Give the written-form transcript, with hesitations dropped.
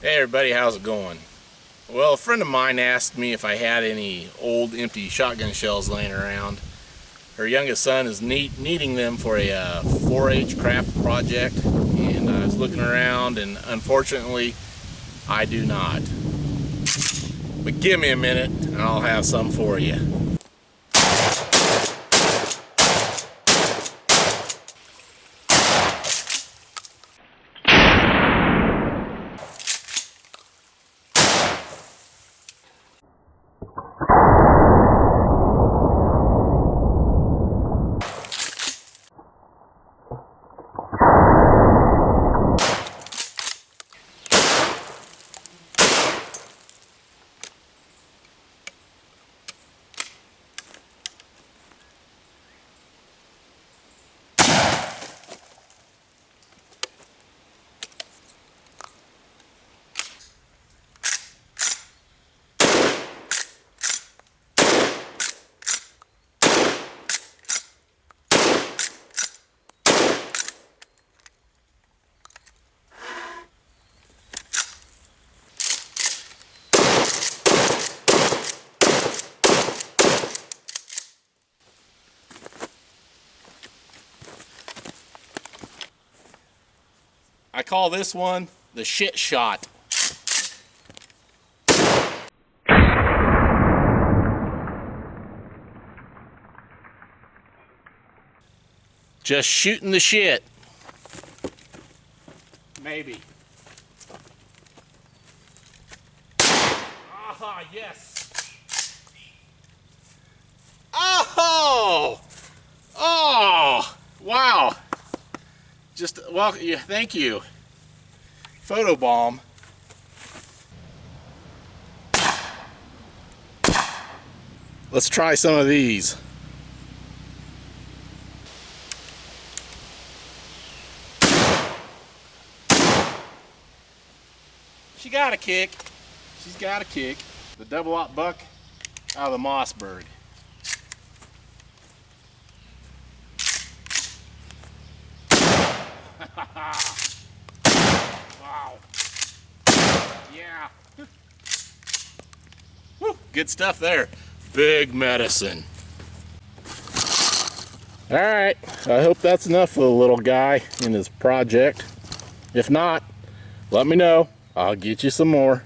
Hey everybody, how's it going? Well, a friend of mine asked me if I had any old empty shotgun shells laying around. Her youngest son is needing them for a 4-H craft project, and I was looking around, and unfortunately I do not. But give me a minute and I'll have some for you. I call this one the shit shot. Just shooting the shit. Maybe. Ah, yes. Oh! Oh! Wow. Just, well, yeah, thank you. Photobomb. Let's try some of these. She got a kick. She's got a kick. The double-aught buck out of the Mossberg. Wow. Yeah. Woo, good stuff there. Big medicine. Alright, I hope that's enough for the little guy in his project. If not, let me know. I'll get you some more.